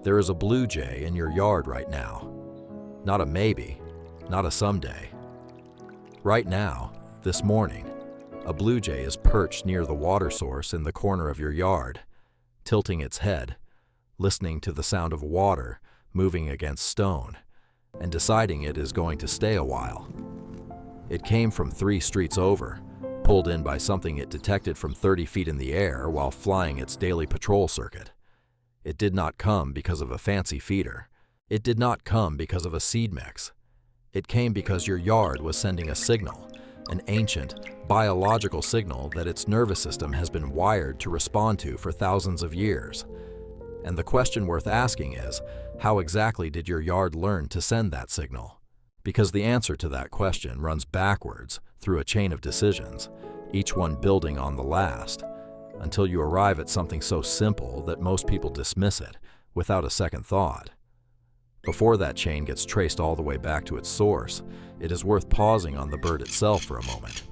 There is a blue jay in your yard right now. Not a maybe, not a someday. Right now, this morning, a blue jay is perched near the water source in the corner of your yard, tilting its head, listening to the sound of water moving against stone, and deciding it is going to stay a while. It came from 3 streets over, pulled in by something it detected from 30 feet in the air while flying its daily patrol circuit. It did not come because of a fancy feeder. It did not come because of a seed mix. It came because your yard was sending a signal, an ancient, biological signal that its nervous system has been wired to respond to for thousands of years. And the question worth asking is, how exactly did your yard learn to send that signal? Because the answer to that question runs backwards through a chain of decisions, each one building on the last, until you arrive at something so simple that most people dismiss it without a second thought. Before that chain gets traced all the way back to its source, it is worth pausing on the bird itself for a moment,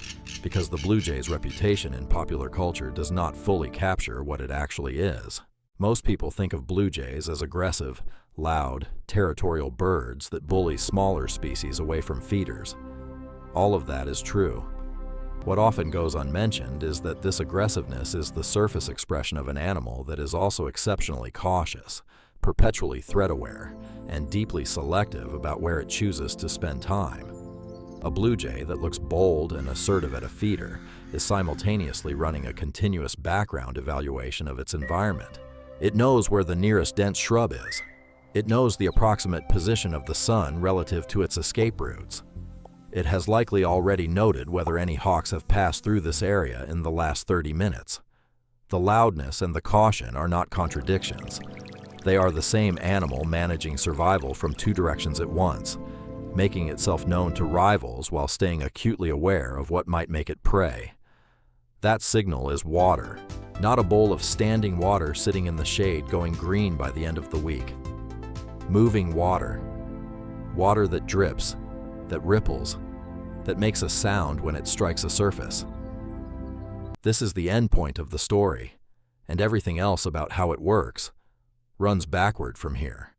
because the blue jay's reputation in popular culture does not fully capture what it actually is. Most people think of blue jays as aggressive, loud, territorial birds that bully smaller species away from feeders. All of that is true. What often goes unmentioned is that this aggressiveness is the surface expression of an animal that is also exceptionally cautious, perpetually threat-aware, and deeply selective about where it chooses to spend time. A blue jay that looks bold and assertive at a feeder is simultaneously running a continuous background evaluation of its environment. It knows where the nearest dense shrub is. It knows the approximate position of the sun relative to its escape routes. It has likely already noted whether any hawks have passed through this area in the last 30 minutes. The loudness and the caution are not contradictions. They are the same animal managing survival from 2 directions at once, making itself known to rivals while staying acutely aware of what might make it prey. That signal is water, not a bowl of standing water sitting in the shade going green by the end of the week. Moving water. Water that drips, that ripples, that makes a sound when it strikes a surface. This is the end point of the story, and everything else about how it works runs backward from here.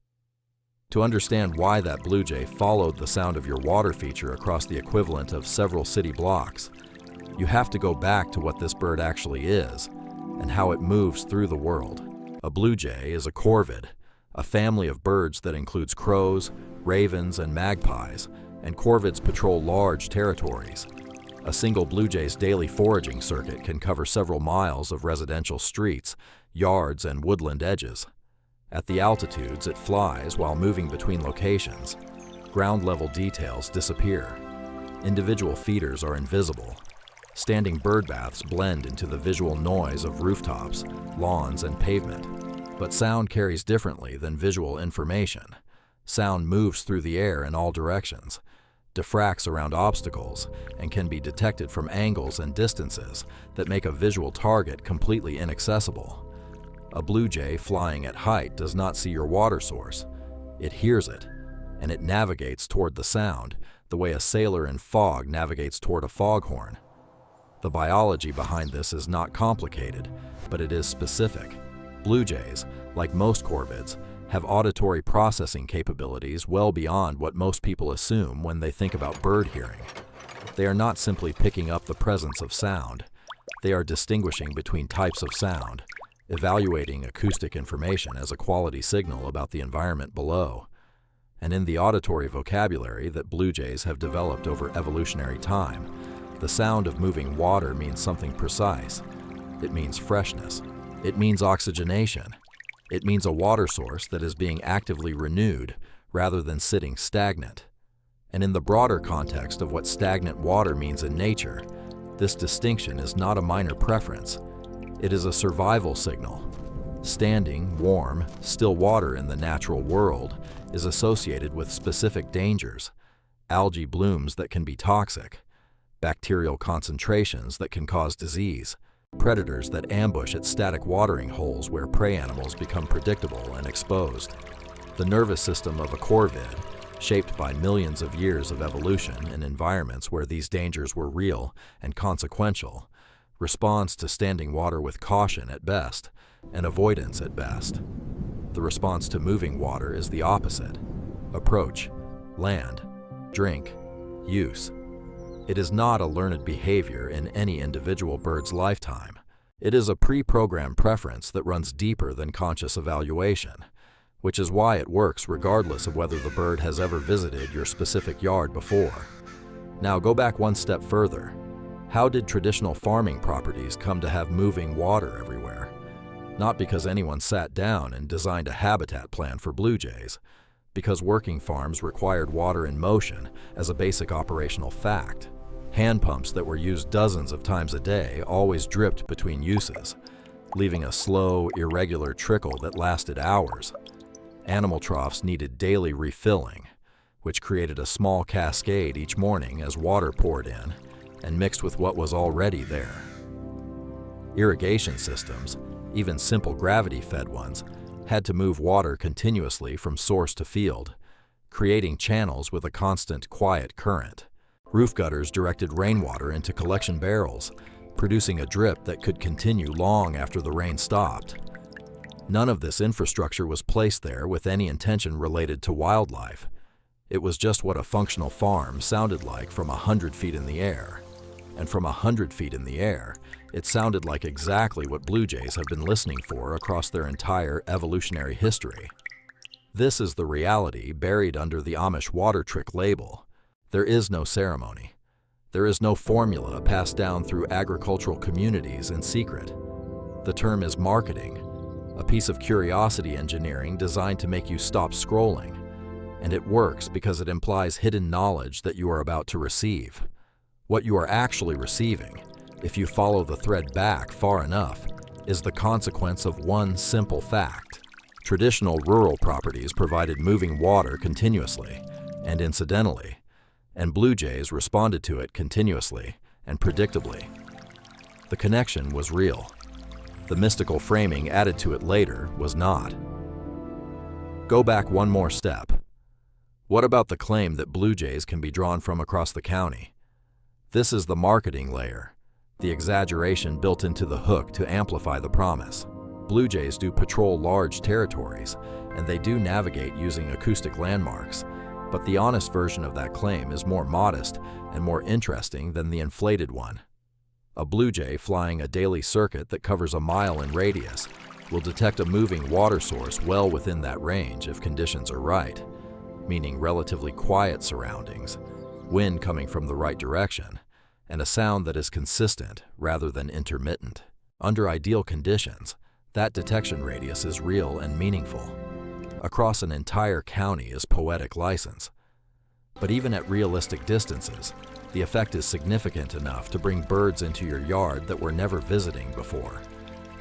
To understand why that blue jay followed the sound of your water feature across the equivalent of several city blocks, you have to go back to what this bird actually is and how it moves through the world. A blue jay is a corvid, a family of birds that includes crows, ravens, and magpies, and corvids patrol large territories. A single blue jay's daily foraging circuit can cover several miles of residential streets, yards, and woodland edges. At the altitudes it flies while moving between locations, ground-level details disappear. Individual feeders are invisible. Standing bird baths blend into the visual noise of rooftops, lawns, and pavement. But sound carries differently than visual information. Sound moves through the air in all directions, diffracts around obstacles, and can be detected from angles and distances that make a visual target completely inaccessible. A blue jay flying at height does not see your water source. It hears it, and it navigates toward the sound the way a sailor in fog navigates toward a foghorn. The biology behind this is not complicated, but it is specific. Blue jays, like most corvids, have auditory processing capabilities well beyond what most people assume when they think about bird hearing. They are not simply picking up the presence of sound. They are distinguishing between types of sound, evaluating acoustic information as a quality signal about the environment below. And in the auditory vocabulary that blue jays have developed over evolutionary time, the sound of moving water means something precise. It means freshness. It means oxygenation. It means a water source that is being actively renewed rather than sitting stagnant. And in the broader context of what stagnant water means in nature, this distinction is not a minor preference. It is a survival signal. Standing, warm, still water in the natural world is associated with specific dangers: algae blooms that can be toxic, bacterial concentrations that can cause disease, predators that ambush at static watering holes where prey animals become predictable and exposed. The nervous system of a corvid, shaped by millions of years of evolution in environments where these dangers were real and consequential, responds to standing water with caution at best and avoidance at best. The response to moving water is the opposite. Approach, land, drink, use. It is not a learned behavior in any individual bird's lifetime. It is a pre-programmed preference that runs deeper than conscious evaluation, which is why it works regardless of whether the bird has ever visited your specific yard before. Now go back one step further. How did traditional farming properties come to have moving water everywhere? Not because anyone sat down and designed a habitat plan for blue jays, because working farms required water in motion as a basic operational fact. Hand pumps that were used dozens of times a day always dripped between uses, leaving a slow, irregular trickle that lasted hours. Animal troughs needed daily refilling, which created a small cascade each morning as water poured in and mixed with what was already there. Irrigation systems, even simple gravity-fed ones, had to move water continuously from source to field, creating channels with a constant, quiet current. Roof gutters directed rainwater into collection barrels, producing a drip that could continue long after the rain stopped. None of this infrastructure was placed there with any intention related to wildlife. It was just what a functional farm sounded like from 100 feet in the air. And from 100 feet in the air, it sounded like exactly what blue jays have been listening for across their entire evolutionary history. This is the reality buried under the Amish water trick label. There is no ceremony. There is no formula passed down through agricultural communities in secret. The term is marketing, a piece of curiosity engineering designed to make you stop scrolling. And it works because it implies hidden knowledge that you are about to receive. What you are actually receiving, if you follow the thread back far enough, is the consequence of one simple fact. Traditional rural properties provided moving water continuously and incidentally, and blue jays responded to it continuously and predictably. The connection was real. The mystical framing added to it later was not. Go back one more step. What about the claim that blue jays can be drawn from across the county? This is the marketing layer, the exaggeration built into the hook to amplify the promise. Blue jays do patrol large territories, and they do navigate using acoustic landmarks, but the honest version of that claim is more modest and more interesting than the inflated one. A blue jay flying a daily circuit that covers a mile in radius will detect a moving water source well within that range if conditions are right, meaning relatively quiet surroundings, wind coming from the right direction, and a sound that is consistent rather than intermittent. Under ideal conditions, that detection radius is real and meaningful. Across an entire county is poetic license. But even at realistic distances, the effect is significant enough to bring birds into your yard that were never visiting before.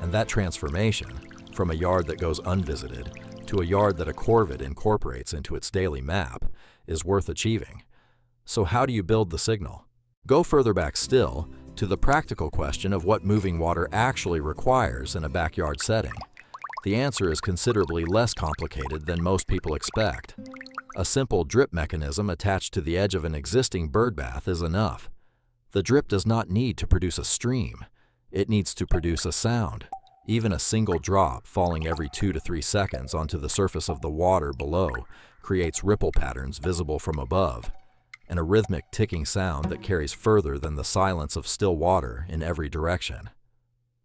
And that transformation, from a yard that goes unvisited to a yard that a corvid incorporates into its daily map, is worth achieving. So how do you build the signal? Go further back still to the practical question of what moving water actually requires in a backyard setting. The answer is considerably less complicated than most people expect. A simple drip mechanism attached to the edge of an existing bird bath is enough. The drip does not need to produce a stream. It needs to produce a sound. Even a single drop falling every 2 to 3 seconds onto the surface of the water below creates ripple patterns visible from above, and a rhythmic ticking sound that carries further than the silence of still water in every direction.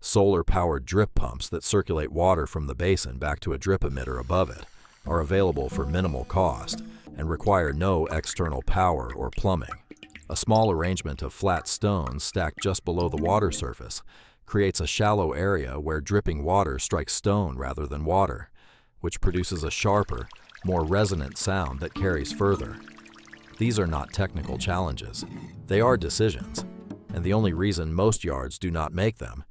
Solar-powered drip pumps that circulate water from the basin back to a drip emitter above it are available for minimal cost and require no external power or plumbing. A small arrangement of flat stones stacked just below the water surface creates a shallow area where dripping water strikes stone rather than water, which produces a sharper, more resonant sound that carries further. These are not technical challenges. They are decisions, and the only reason most yards do not make them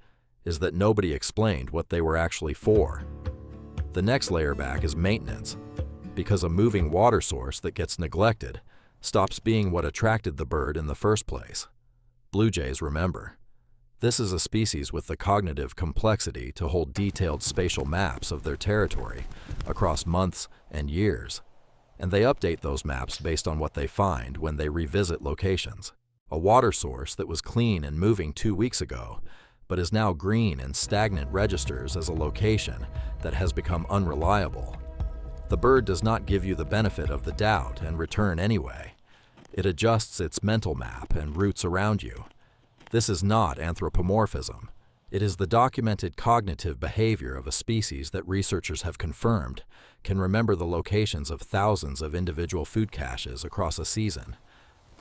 is that nobody explained what they were actually for. The next layer back is maintenance, because a moving water source that gets neglected stops being what attracted the bird in the first place. Blue jays remember. This is a species with the cognitive complexity to hold detailed spatial maps of their territory across months and years, and they update those maps based on what they find when they revisit locations. A water source that was clean and moving 2 weeks ago but is now green and stagnant registers as a location that has become unreliable. The bird does not give you the benefit of the doubt and return anyway. It adjusts its mental map and routes around you. This is not anthropomorphism. It is the documented cognitive behavior of a species that researchers have confirmed can remember the locations of thousands of individual food caches across a season,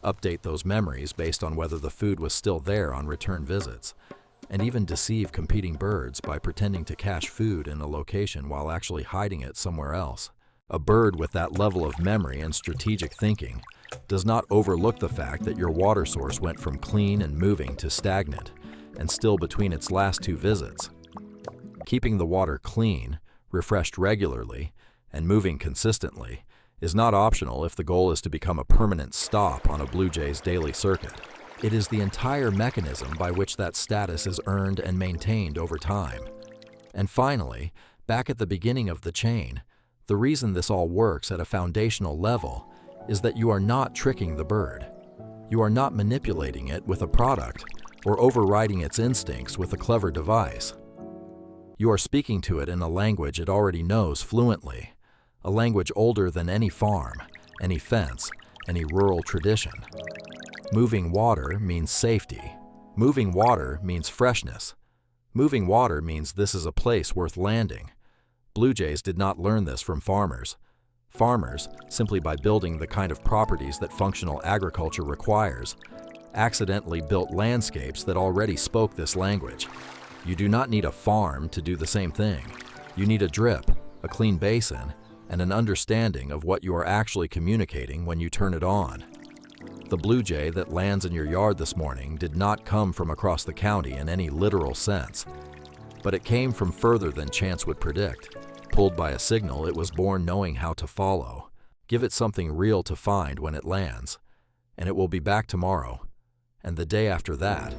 update those memories based on whether the food was still there on return visits, and even deceive competing birds by pretending to cache food in a location while actually hiding it somewhere else. A bird with that level of memory and strategic thinking does not overlook the fact that your water source went from clean and moving to stagnant, and still between its last 2 visits. Keeping the water clean, refreshed regularly, and moving consistently is not optional if the goal is to become a permanent stop on a blue jay's daily circuit. It is the entire mechanism by which that status is earned and maintained over time. And finally, back at the beginning of the chain, the reason this all works at a foundational level is that you are not tricking the bird. You are not manipulating it with a product or overriding its instincts with a clever device. You are speaking to it in a language it already knows fluently, a language older than any farm, any fence, any rural tradition. Moving water means safety. Moving water means freshness. Moving water means this is a place worth landing. Blue jays did not learn this from farmers. Farmers, simply by building the kind of properties that functional agriculture requires, accidentally built landscapes that already spoke this language. You do not need a farm to do the same thing. You need a drip, a clean basin, and an understanding of what you are actually communicating when you turn it on. The blue jay that lands in your yard this morning did not come from across the county in any literal sense, but it came from further than chance would predict. Pulled by a signal, it was born knowing how to follow. Give it something real to find when it lands, and it will be back tomorrow, and the day after that,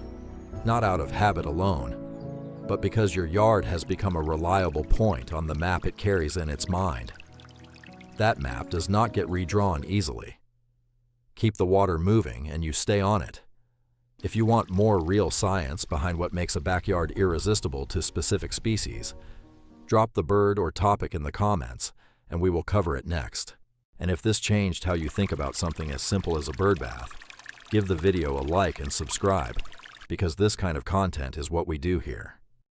not out of habit alone, but because your yard has become a reliable point on the map it carries in its mind. That map does not get redrawn easily. Keep the water moving and you stay on it. If you want more real science behind what makes a backyard irresistible to specific species, drop the bird or topic in the comments and we will cover it next. And if this changed how you think about something as simple as a bird bath, give the video a like and subscribe, because this kind of content is what we do here.